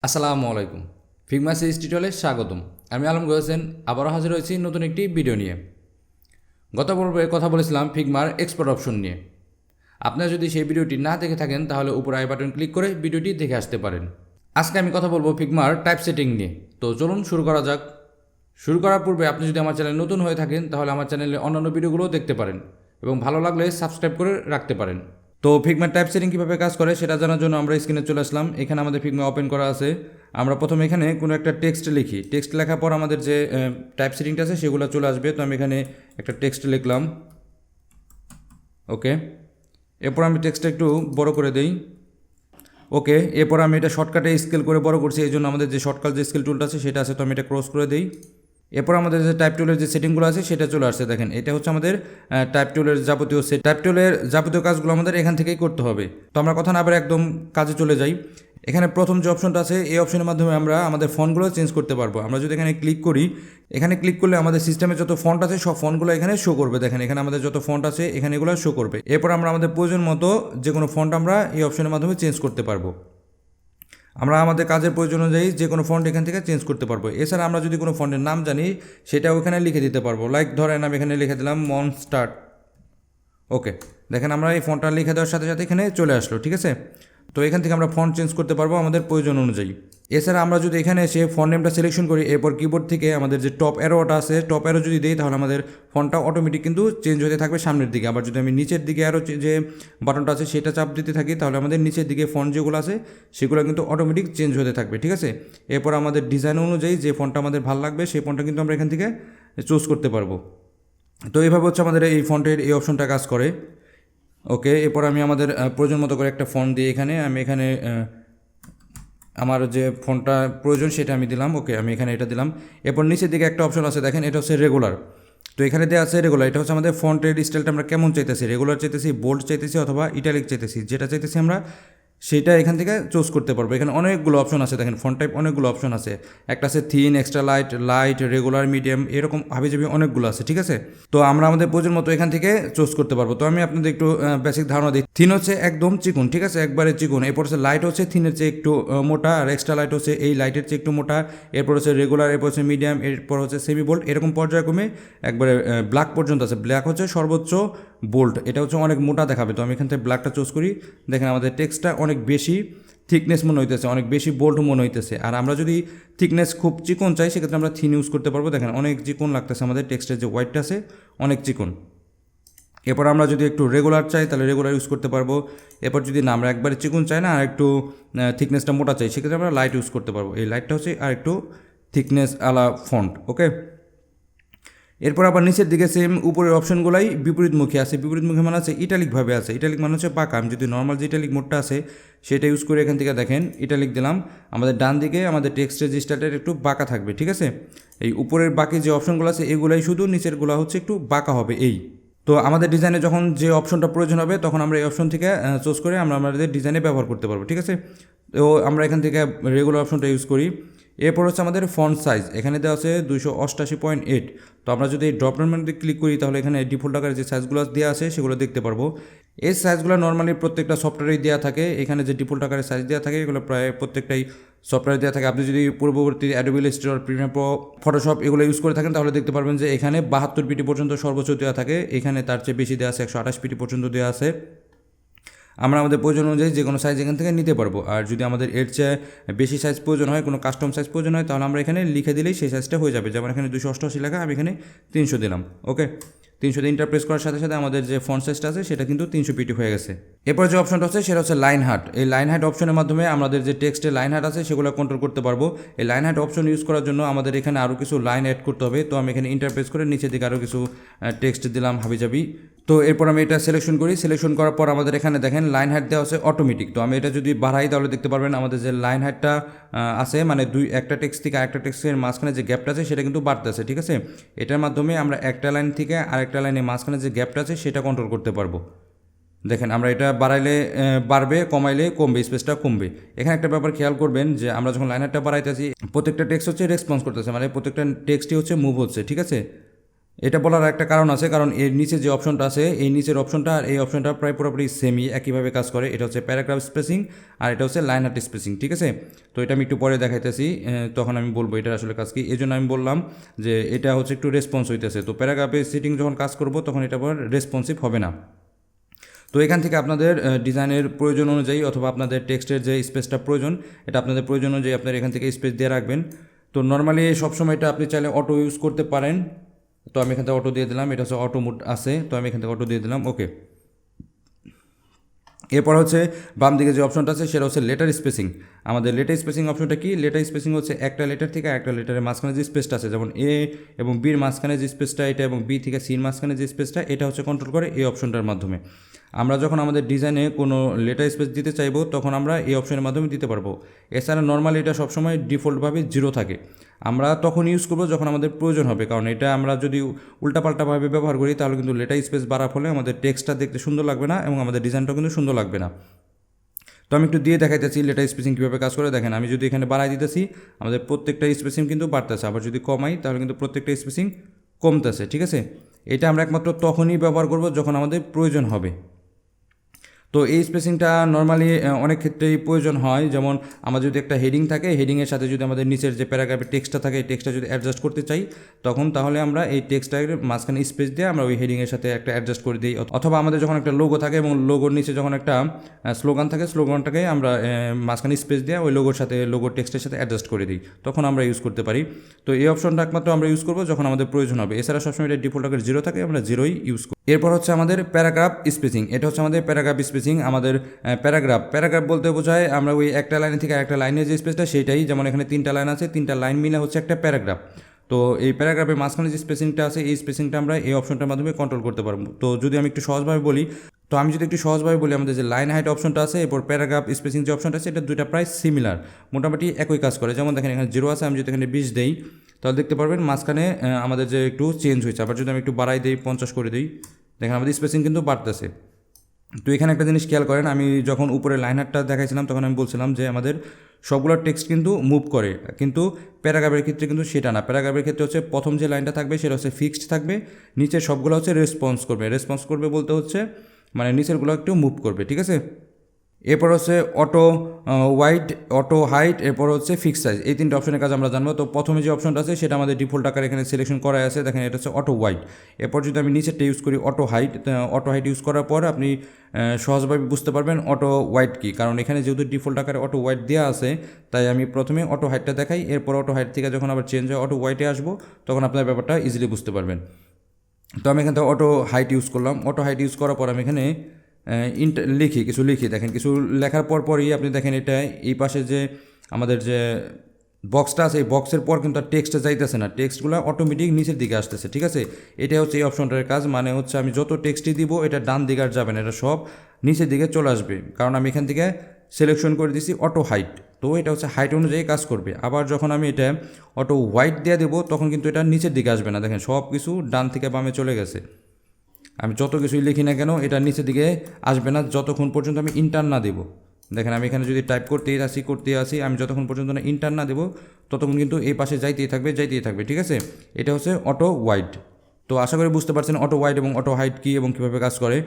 আসসালামু আলাইকুম। Figma series টিউটোরিয়ালে স্বাগতম। আমি আলম হোসেন আবারও হাজির হয়েছি নতুন একটি ভিডিও নিয়ে। গত পর্বে কথা বলেছিলাম ফিগমার এক্সপোর্ট অপশন নিয়ে। আপনারা যদি সেই ভিডিওটি না দেখে থাকেন তাহলে উপরে আই বাটন ক্লিক করে ভিডিওটি দেখে আসতে পারেন। আজকে আমি কথা বলবো ফিগমার টাইপ সেটিং নিয়ে। তো চলুন শুরু করা যাক। শুরু করার পূর্বে আপনি যদি আমার চ্যানেলে নতুন হয়ে থাকেন তাহলে আমার চ্যানেলে অন্যান্য ভিডিওগুলোও দেখতে পারেন এবং ভালো লাগলে সাবস্ক্রাইব করে রাখতে পারেন। তো ফিগমার টাইপ সেটিং কীভাবে কাজ করে সেটা জানার জন্য আমরা স্ক্রিনে চলে আসলাম। এখানে আমাদের ফিগমা ওপেন করা আছে। আমরা প্রথমে এখানে কোনো একটা টেক্সট লিখি। টেক্সট লেখার পর আমাদের যে টাইপ সেটিংটা আছে সেগুলো চলে আসবে। তো আমি এখানে একটা টেক্সট লিখলাম, ওকে। এরপর আমি টেক্সটটা একটু বড় করে দেই, ওকে। এরপর আমি এটা শর্টকাটে স্কেল করে বড় করছি, এই জন্য আমাদের যে শর্টকাট যে স্কেল টুলটা আছে সেটা আছে, তো আমি এটা ক্রস করে দিই। এরপর আমাদের যে টাইপ টুলের যে সেটিংগুলো আছে সেটা চলে আসছে। দেখেন এটা হচ্ছে আমাদের টাইপ টুলের যাবতীয় টাইপ টুলের যাবতীয় কাজগুলো আমাদের এখান থেকেই করতে হবে। তো আমরা কথা না বলে একদম কাজে চলে যাই। এখানে প্রথম যে অপশনটা আছে এই অপশনের মাধ্যমে আমরা আমাদের ফন্টগুলো চেঞ্জ করতে পারবো। আমরা যদি এখানে ক্লিক করি, এখানে ক্লিক করলে আমাদের সিস্টেমে যত ফন্ট আছে সব ফন্টগুলো এখানে শো করবে। দেখেন এখানে আমাদের যত ফন্ট আছে এখানে এগুলো শো করবে। এরপর আমরা আমাদের প্রয়োজন মতো যে কোনো ফন্ট আমরা এই অপশনের মাধ্যমে চেঞ্জ করতে পারবো। আমরা আমাদের কাজের প্রয়োজন অনুযায়ী যে কোনো ফন্ট এখান থেকে চেঞ্জ করতে পারবো। এছাড়া আমরা যদি কোনো ফন্টের নাম জানি সেটাও এখানে লিখে দিতে পারবো। লাইক ধরেন আমি এখানে লিখে দিলাম মনস্টার, ওকে। দেখেন আমরা এই ফন্টটা লিখে দেওয়ার সাথে সাথে এখানে চলে আসলো, ঠিক আছে। তো এখান থেকে আমরা ফন্ট চেঞ্জ করতে পারবো আমাদের প্রয়োজন অনুযায়ী। এছাড়া আমরা যদি এখানে এসে ফন্ট নেমটা সিলেকশন করি, এরপর কিবোর্ড থেকে আমাদের যে টপ অ্যারোটা আছে টপ অ্যারো যদি দিই তাহলে আমাদের ফন্টটা অটোমেটিক কিন্তু চেঞ্জ হতে থাকবে সামনের দিকে। আবার যদি আমি নিচের দিকে আরও যে বাটনটা আছে সেটা চাপ দিতে থাকি তাহলে আমাদের নিচের দিকে ফন্ট যেগুলো আছে সেগুলো কিন্তু অটোমেটিক চেঞ্জ হতে থাকবে, ঠিক আছে। এরপর আমাদের ডিজাইন অনুযায়ী যে ফন্টটা আমাদের ভালো লাগবে সেই ফন্টটা কিন্তু আমরা এখান থেকে চুজ করতে পারবো। তো এইভাবে হচ্ছে আমাদের এই ফন্টের এই অপশনটা কাজ করে, ওকে। এরপর আমি আমাদের প্রয়োজন মতো করে একটা ফন্ট দিয়ে আমি এখানে আমার যে ফন্টটা প্রয়োজন সেটা আমি দিলাম, ওকে। আমি এখানে এটা দিলাম। এরপর নিচের দিকে একটা অপশন আছে, দেখেন এটা হচ্ছে রেগুলার। তো এখানে দেওয়া আছে রেগুলার। এটা হচ্ছে আমাদের ফন্টের স্টাইলটা আমরা কেমন চাইতেছি, রেগুলার চাইতেছি, বোল্ড চাইতেছি অথবা ইটালিক চাইতেছি, যেটা চাইতেছি আমরা সেটা এখান থেকে চুজ করতে পারবো। এখানে অনেকগুলো অপশন আছে, দেখেন ফন্ট টাইপ অনেকগুলো অপশন আছে। একটা আছে thin, extra light, light, regular, medium, এরকম হাবিজাবি অনেকগুলো আছে, ঠিক আছে। তো আমরা আমাদের প্রয়োজন মতো এখান থেকে চুজ করতে পারবো। তো আমি আপনাদের একটু বেসিক ধারণা দিই। থিন হচ্ছে একদম চিকুন, ঠিক আছে, একবারে চিকুন। এরপর হচ্ছে লাইট হচ্ছে থিনের চেয়ে একটু মোটা, আর এক্সট্রা লাইট হচ্ছে এই লাইটের চেয়ে একটু মোটা। এরপর হচ্ছে রেগুলার, এরপর হচ্ছে মিডিয়াম, এরপর হচ্ছে সেমি বোল্ড, এরকম পর্যায়ক্রমে একবারে ব্ল্যাক পর্যন্ত আছে। ব্ল্যাক হচ্ছে সর্বোচ্চ বোল্ড, এটা হচ্ছে অনেক মোটা দেখাবে। তো আমি এখান থেকে ব্ল্যাকটা চুজ করি। দেখেন আমাদের টেক্সটটা অনেক বেশি থিকনেস মনে হইতেছে, অনেক বেশি বোল্ড মনে হইতেছে। আর আমরা যদি থিকনেস খুব চিকন চাই সেক্ষেত্রে আমরা থিন ইউজ করতে পারবো। দেখেন অনেক চিকন লাগতেছে আমাদের টেক্সটের যে হোয়াইটটা আছে অনেক চিকন। এরপর আমরা যদি একটু রেগুলার চাই তাহলে রেগুলার ইউজ করতে পারবো। এরপর যদি না আমরা একবারে চিকন চাই না আর একটু থিকনেসটা মোটা চাই সেক্ষেত্রে আমরা লাইট ইউজ করতে পারবো। এই লাইটটা হচ্ছে আর একটু থিকনেস আলা ফন্ট, ওকে। এরপর আবার নিচের দিকে সেম উপরের অপশনগুলাই বিপরীতমুখী আছে। বিপরীতমুখী মানে আছে ইটালিকভাবে আছে। ইটালিক মানে হচ্ছে পাকা। আমি যদি নর্মাল যে ইটালিক মোডটা আছে সেটা ইউজ করে এখান থেকে দেখেন ইটালিক দিলাম, আমাদের ডান দিকে আমাদের টেক্সটের যে স্টাইলটা একটু বাঁকা থাকবে, ঠিক আছে। এই উপরের বাকি যে অপশনগুলো আছে এগুলাই শুধু, নিচেরগুলো হচ্ছে একটু বাঁকা হবে এই। তো আমাদের ডিজাইনে যখন যে অপশনটা প্রয়োজন হবে তখন আমরা এই অপশন থেকে চুজ করে আমরা আমাদের ডিজাইনে ব্যবহার করতে পারবো, ঠিক আছে। তো আমরা এখান থেকে রেগুলার অপশনটা ইউজ করি। এরপর হচ্ছে আমাদের ফন্ট সাইজ, এখানে দেওয়া আছে 288.8। তো আমরা যদি ড্রপডাউন মেনুতে ক্লিক করি তাহলে এখানে ডিফল্ট আকারে যে সাইজগুলো দেওয়া আছে সেগুলো দেখতে পারবো। এই সাইজগুলো নর্মালি প্রত্যেকটা সফটওয়্যারেই দেওয়া থাকে। এখানে যে ডিফল্ট আকারে সাইজ দেওয়া থাকে এগুলো প্রায় প্রত্যেকটাই সফটওয়্যারে দেওয়া থাকে। আপনি যদি পূর্ববর্তী Adobe Illustrator, Premiere Pro, Photoshop এগুলো ইউজ করে থাকেন তাহলে দেখতে পারবেন যে এখানে 72 পিটি পর্যন্ত সর্বোচ্চ দেওয়া থাকে। এখানে তার চেয়ে বেশি দেওয়া আছে, 128 পিটি পর্যন্ত দেওয়া আছে। আমরা আমাদের প্রয়োজন অনুযায়ী যে কোনো সাইজ এখান থেকে নিতে পারবো। আর যদি আমাদের এর চেয়ে বেশি সাইজ প্রয়োজন হয়, কোনো কাস্টম সাইজ প্রয়োজন হয় তাহলে আমরা এখানে লিখে দিলেই সেই সাইজটা হয়ে যাবে। যেমন এখানে 288 লেখা, আমি এখানে 300 দিলাম, ওকে। 300 দিয়ে ইন্টারপ্রেস করার সাথে সাথে আমাদের যে ফন্ট সাইজটা আছে সেটা কিন্তু 300 পিটি হয়ে গেছে। এরপর যে অপশনটা হচ্ছে সেটা হচ্ছে লাইন হার্ট। এই লাইন হার্ট অপশনের মাধ্যমে আমাদের যে টেক্সটে লাইন হার্ট আছে সেগুলো কন্ট্রোল করতে পারবো। এই লাইন হার্ট অপশন ইউজ করার জন্য আমাদের এখানে আরও কিছু লাইন অ্যাড করতে হবে। তো আমি এখানে ইন্টারপ্রেস করে নিচের দিকে আরও কিছু টেক্সট দিলাম হাবিজাবি। তো এরপর আমি এটা সিলেকশন করি। সিলেকশন করার পর আমাদের এখানে দেখেন লাইন হাইট দেওয়া আছে অটোমেটিক। তো আমি এটা যদি বাড়াই তাহলে দেখতে পারবেন আমাদের যে লাইন হাইটটা আছে, মানে একটা টেক্সট থেকে আরেকটা টেক্সটের মাঝখানে যে গ্যাপটা আছে সেটা কিন্তু বাড়তেছে, ঠিক আছে। এটার মাধ্যমে আমরা একটা লাইন থেকে আরেকটা লাইনের মাঝখানে যে গ্যাপটা আছে সেটা কন্ট্রোল করতে পারবো। দেখেন আমরা এটা বাড়াইলে বাড়বে, কমাইলে কমবে, স্পেসটা কমবে। এখানে একটা ব্যাপার খেয়াল করবেন যে আমরা যখন লাইন হাইটটা বাড়াইতেছি প্রত্যেকটা টেক্সট হচ্ছে রেসপন্স করতেছে, মানে প্রত্যেকটা টেক্সটই হচ্ছে মুভ হচ্ছে, ঠিক আছে। এটা বলার একটা কারণ আছে, কারণ এর নিচে যে অপশনটা আছে এই নিচের অপশনটা আর এই অপশনটা প্রায় পুরোপুরি সেমই একইভাবে কাজ করে। এটা হচ্ছে প্যারাগ্রাফ স্পেসিং আর এটা হচ্ছে লাইন হার্ট স্পেসিং, ঠিক আছে। তো এটা আমি একটু পরে দেখাইতেছি, তখন আমি বলবো এটা আসলে কাজ কি। এই জন্য আমি বললাম যে এটা হচ্ছে একটু রেসপন্স হইতেছে। তো প্যারাগ্রাফে সেটিং যখন কাজ করব তখন এটা আবার রেসপন্সিভ হবে না। তো এখান থেকে আপনাদের ডিজাইনের প্রয়োজন অনুযায়ী অথবা আপনাদের টেক্সটের যে স্পেসটা প্রয়োজন এটা আপনাদের প্রয়োজন অনুযায়ী আপনারা এখান থেকে স্পেস দিয়ে রাখবেন। তো নর্মালি সবসময় এটা আপনি চাইলে অটো ইউজ করতে পারেন। তো আমি এখান থেকে অটো দিয়ে দিলাম, এটা হচ্ছে অটো মোড আছে, তো আমি এখান থেকে অটো দিয়ে দিলাম, ওকে। এরপর হচ্ছে বাম দিকে যে অপশনটা আছে সেটা হচ্ছে লেটার স্পেসিং। আমাদের লেটার স্পেসিং অপশনটা কি? লেটার স্পেসিং হচ্ছে একটা লেটার থেকে একটা লেটারের মাঝখানে যে স্পেসটা আছে, যেমন এ এবং বির মাঝখানে যে স্পেসটা এটা এবং বি থেকে সির মাঝখানে যে স্পেসটা এটা হচ্ছে কন্ট্রোল করে এই অপশনটার মাধ্যমে। আমরা যখন আমাদের ডিজাইনে কোনো লেটার স্পেস দিতে চাইবো তখন আমরা এই অপশনের মাধ্যমে দিতে পারবো। এছাড়া নর্মালি এটা সবসময় ডিফল্টভাবে 0 থাকে। আমরা তখন ইউজ করবো যখন আমাদের প্রয়োজন হবে, কারণ এটা আমরা যদি উল্টাপাল্টাভাবে ব্যবহার করি তাহলে কিন্তু লেটার স্পেস বাড়ার ফলে আমাদের টেক্সটটা দেখতে সুন্দর লাগবে না এবং আমাদের ডিজাইনটাও কিন্তু সুন্দর লাগবে না। তো আমি একটু দিয়ে দেখাইতেছি লেটার স্পেসিং কীভাবে কাজ করে। দেখেন আমি যদি এখানে বাড়াই দিতেছি আমাদের প্রত্যেকটা স্পেসিং কিন্তু বাড়তেছে, আবার যদি কমাই তাহলে কিন্তু প্রত্যেকটা স্পেসিং কমতেছে, ঠিক আছে। এটা আমরা একমাত্র তখনই ব্যবহার করব যখন আমাদের প্রয়োজন হবে। তো এই স্পেসিংটা নর্মালি অনেক ক্ষেত্রেই প্রয়োজন হয়, যেমন আমার যদি একটা হেডিং থাকে, হেডিংয়ের সাথে যদি আমাদের নিচের যে প্যারাগ্রাফের টেক্সটটা থাকে এই টেক্সটটা যদি অ্যাডজাস্ট করতে চাই তখন তাহলে আমরা এই টেক্সটটার মাঝখানে স্পেস দিয়ে আমরা ওই হেডিংয়ের সাথে একটা অ্যাডজাস্ট করে দিই। অথবা আমাদের যখন একটা লোগো থাকে এবং লোগোর নিচে যখন একটা স্লোগান থাকে স্লোগানটাকে আমরা মাঝখানে স্পেস দিয়ে ওই লোগোর সাথে লোগোর টেক্সটের সাথে অ্যাডজাস্ট করে দিই, তখন আমরা ইউজ করতে পারি। তো এই অপশনটা একমাত্র আমরা ইউজ করবো যখন আমাদের প্রয়োজন হবে। এছাড়া সবসময় এটা ডিফল্ট আকারে 0 থাকে, আমরা 0ই ইউজ করি। এরপর হচ্ছে আমাদের প্যারাগ্রাফ স্পেসিং। এটা হচ্ছে আমাদের প্যারাগ্রাফ স্পেসিং। আমাদের প্যারাগ্রাফ বলতে বোঝায় আমরা ওই একটা লাইন থেকে একটা লাইনের যে স্পেসটা সেইটাই, যেমন এখানে 3টা লাইন আছে, 3টা লাইন মিলে হচ্ছে একটা প্যারাগ্রাফ। তো এই প্যারাগ্রাফের মাঝখানে যে স্পেসিংটা আছে এই স্পেসিংটা আমরা এই অপশনটার মাধ্যমে কন্ট্রোল করতে পারবো। তো যদি আমি একটু সহজভাবে বলি আমাদের যে লাইন হাইট অপশনটা আছে এরপর প্যারাগ্রাফ স্পেসিং যে অপশনটা আছে এটা দুইটা প্রায় সিমিলার, মোটামুটি একই কাজ করে। যেমন দেখেন এখানে 0 আছে, আমি যদি এখানে 20 দেই তাহলে দেখতে পারবেন মাঝখানে আমাদের যে একটু চেঞ্জ হয়েছে। আবার যদি আমি একটু বাড়াই দিই 50 করে দিই, দেখেন আমাদের স্পেসিং কিন্তু বাড়তেছে। তো এখানে একটা জিনিস খেয়াল করেন, আমি যখন উপরে লাইনারটা দেখাইছিলাম তখন আমি বলছিলাম যে আমাদের সবগুলো টেক্সট কিন্তু মুভ করে, কিন্তু প্যারাগ্রাফের ক্ষেত্রে কিন্তু সেটা না। প্যারাগ্রাফের ক্ষেত্রে হচ্ছে প্রথম যে লাইনটা থাকবে সেটা হচ্ছে ফিক্সড থাকবে, নিচের সবগুলো হচ্ছে রেসপন্স করবে বলতে হচ্ছে মানে নিচেরগুলো একটু মুভ করবে, ঠিক আছে। এরপর হচ্ছে অটো ওয়াইড, অটো হাইট, এরপর হচ্ছে ফিক্স সাইজ, এই 3টে অপশনের কাজ আমরা জানবো। তো প্রথমে যে অপশনটা আছে সেটা আমাদের ডিফল্ট আকারে এখানে সিলেকশন করা আছে, দেখেন এটা হচ্ছে অটো ওয়াইড। এরপর যদি আমি নিচেরটা ইউজ করি অটো হাইট ইউজ করার পর আপনি সহজভাবে বুঝতে পারবেন অটো ওয়াইড কী, কারণ এখানে যেহেতু ডিফল্ট আকারে অটো ওয়াইড দেওয়া আছে তাই আমি প্রথমে অটো হাইটটা দেখাই, এরপর অটো হাইট থেকে যখন আবার চেঞ্জ হয় অটো ওয়াইটে আসবো তখন আপনার ব্যাপারটা ইজিলি বুঝতে পারবেন। তো আমি এখান থেকে অটো হাইট ইউজ করলাম। অটো হাইট ইউজ করার পর আমি এখানে লিখি, দেখেন কিছু লেখার পরই আপনি দেখেন এটা এই পাশে যে আমাদের যে বক্সটা আছে এই বক্সের পর কিন্তু আর টেক্সটে যাইতেছে না, টেক্সটগুলো অটোমেটিক নিচের দিকে আসতেছে, ঠিক আছে। এটাই হচ্ছে এই অপশনটার কাজ, মানে হচ্ছে আমি যত টেক্সটই দিব এটা ডান দিকে আর যাবে না, এটা সব নিচের দিকে চলে আসবে, কারণ আমি এখান থেকে সিলেকশন করে দিছি অটো হাইট। তো এটা হচ্ছে হাইট অনুযায়ী কাজ করবে। আবার যখন আমি এটা অটো হোয়াইট দিয়ে দেবো তখন কিন্তু এটা নিচের দিকে আসবে না, দেখেন সব কিছু ডান থেকে বামে চলে গেছে। আমি যত কিছুই লিখি না কেন এটা নিচের দিকে আসবে না যতক্ষণ পর্যন্ত আমি ইন্টার না দেবো। দেখেন আমি এখানে যদি টাইপ করতেই আসি আমি যতক্ষণ পর্যন্ত না ইন্টার না দেবো ততক্ষণ কিন্তু এই পাশে যাইতেই থাকবে, ঠিক আছে। এটা হচ্ছে অটো ওয়াইড। তো আশা করি বুঝতে পারছেন অটো ওয়াইড এবং অটো হাইট কী এবং কীভাবে কাজ করে।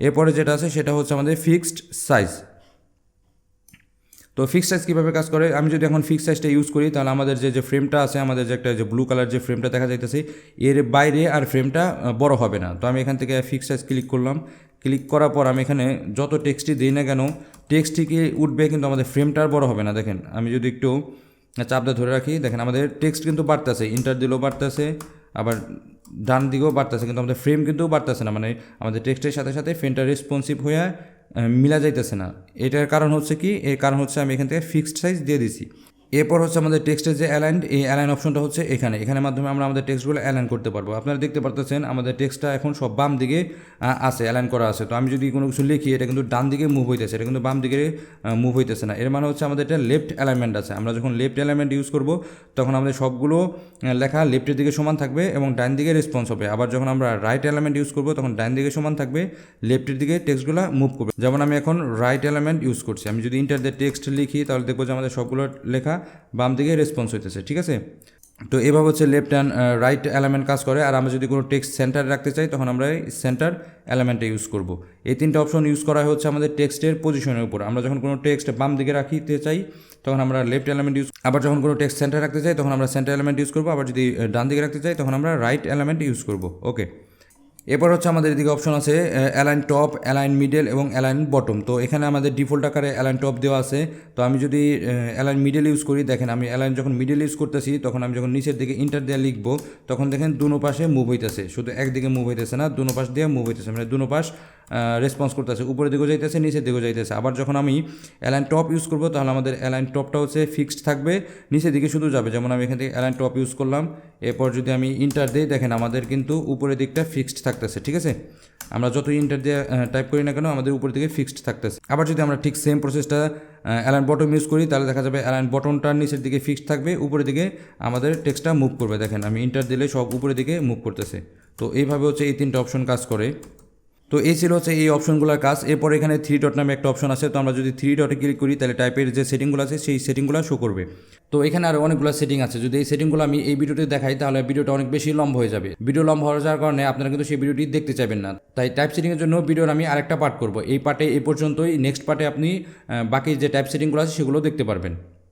এরপরে যেটা আছে সেটা হচ্ছে আমাদের ফিক্সড সাইজ। তো ফিক্সড সাইজ কীভাবে কাজ করে, আমি যদি এখন ফিক্সড সাইজটা ইউজ করি তাহলে আমাদের যে ফ্রেমটা আছে, আমাদের যে একটা যে ব্লু কালার যে ফ্রেমটা দেখা যাইতেছে এর বাইরে আর ফ্রেমটা বড় হবে না। তো আমি এখান থেকে ফিক্সড সাইজ ক্লিক করলাম, ক্লিক করার পর আমি এখানে যত টেক্সটই দিই না কেন টেক্সটটিকে উঠবে কিন্তু আমাদের ফ্রেমটা আর বড় হবে না। দেখেন আমি যদি একটু চাপটা ধরে রাখি, দেখেন আমাদের টেক্সট কিন্তু বাড়তেছে, ইন্টার দিলেও বাড়তেছে, আবার ডান দিকেও বাড়তেছে, কিন্তু আমাদের ফ্রেম কিন্তু বাড়তেছে না, মানে আমাদের টেক্সটের সাথে সাথে ফ্রেমটা রেসপন্সিভ হয়ে মিলা যাইতেছে না। এটার কারণ হচ্ছে কি, এর কারণ হচ্ছে আমি এখান থেকে ফিক্সড সাইজ দিয়ে দিছি। এরপর হচ্ছে আমাদের টেক্সটের যে অ্যালাইন, এই অ্যালাইন অপশনটা হচ্ছে এখানে মাধ্যমে আমরা আমাদের টেক্সটগুলো অ্যালাইন করতে পারবো। আপনারা দেখতে পারতেছেন আমাদের টেক্সটটা এখন সব বাম দিকে আছে, অ্যালাইন করা আছে। তো আমি যদি কোনো কিছু লিখি এটা কিন্তু ডান দিকে মুভ হইতেছে, এটা কিন্তু বাম দিকে মুভ হইতেছে না। এর মানে হচ্ছে আমাদের এটা লেফট অ্যালাইনমেন্ট আছে। আমরা যখন লেফট অ্যালাইনমেন্ট ইউজ করব তখন আমাদের সবগুলো লেখা লেফটের দিকে সমান থাকবে এবং ডান দিকে রেসপন্স হবে। আবার যখন আমরা রাইট অ্যালাইনমেন্ট ইউজ করব তখন ডান দিকে সমান থাকবে, লেফটের দিকে টেক্সটগুলো মুভ করবে। যেমন আমি এখন রাইট অ্যালাইনমেন্ট ইউজ করছি, আমি যদি ইন্টার দিয়ে টেক্সট লিখি তাহলে দেখবো যে আমাদের সবগুলো লেখা বাম দিকে রেসপন্স হইতেছে, ঠিক আছে। তো এভাবে হচ্ছে লেফট অ্যান্ড রাইট এলিমেন্ট কাজ করে। আর আমরা যদি কোনো টেক্সট সেন্টারে রাখতে চাই তখন আমরা সেন্টার এলিমেন্টটা ইউজ করব। এই তিনটা অপশন ইউজ করা হচ্ছে আমাদের টেক্সটের পজিশনের উপর। আমরা যখন কোনো টেক্সট বাম দিকে রাখতে চাই তখন আমরা লেফট এলিমেন্ট ইউজ, আবার যখন কোনো টেক্সট সেন্টার রাখতে চাই তখন আমরা সেন্টার এলিমেন্ট ইউজ করবো, আবার যদি ডান দিকে রাখতে চাই তখন আমরা রাইট এলিমেন্ট ইউজ করব। ওকে, এরপর হচ্ছে আমাদের এদিকে অপশন আছে অ্যালাইন টপ, অ্যালাইন মিডল এবং অ্যালাইন বটম। তো এখানে আমাদের ডিফল্ট আকারে অ্যালাইন টপ দেওয়া আছে। তো আমি যদি অ্যালাইন মিডল ইউজ করি, দেখেন আমি অ্যালাইন যখন মিডল ইউজ করতেছি তখন আমি যখন নিচের দিকে ইন্টার দিয়ে লিখবো তখন দেখেন দুনো পাশে মুভ হইতেছে, শুধু একদিকে মুভ হইতেছে না, দুনো পাশ দিয়ে মুভ হইতেছে, মানে দুনো পাশ রেসপন্স করতেছে, উপরের দিকেও যাইতেছে, নিচের দিকেও যাইতেছে। আবার যখন আমি অ্যালাইন টপ ইউজ করবো তাহলে আমাদের অ্যালাইন টপটা হচ্ছে ফিক্সড থাকবে, নিচের দিকে শুধু যাবে। যেমন আমি এখান থেকে অ্যালাইন টপ ইউজ করলাম, এরপর যদি আমি ইন্টার দিই দেখেন আমাদের কিন্তু উপরের দিকটা ফিক্সড থাকতেছে। ঠিক আছে, আমরা যত ইন্টার দিয়ে টাইপ করি না কেন আমাদের উপর দিকে ফিক্সড থাকতেছে। আবার যদি আমরা ঠিক সেম প্রসেসটা অ্যালাইন বটম ইউজ করি তাহলে দেখা যাবে অ্যালাইন বটমটার নিচের দিকে ফিক্সড থাকবে, উপরের দিকে আমাদের টেক্সটটা মুভ করবে। দেখেন আমি ইন্টার দিলে সব উপরের দিকে মুভ করতেছে। তো এইভাবে হচ্ছে এই তিনটা অপশন কাজ করে। তো এই ছিল হচ্ছে এই অপশনগুলোর কাজ। এরপর এখানে 3 ডট নামে একটা অপশন আছে। তো আমরা যদি 3 ডটে ক্লিক করি তাহলে টাইপের যে সেটিংগুলো আছে সেই সেটিংগুলো শো করবে। তো এখানে আরও অনেকগুলো সেটিং আছে। যদি এই সেটিংগুলো আমি এই ভিডিওতে দেখাই তাহলে ভিডিওটা অনেক বেশি লম্বা হয়ে যাবে। ভিডিও লম্বা হয়ে যাওয়ার কারণে আপনারা কিন্তু সেই ভিডিওটি দেখতে চাইবেন না। তাই টাইপ সেটিংয়ের জন্য ভিডিওর আমি আরেকটা পার্ট করব। এই পার্টে এই পর্যন্তই, নেক্সট পার্টে আপনি বাকি যে টাইপ সেটিংগুলো আছে সেগুলো দেখতে পারবেন।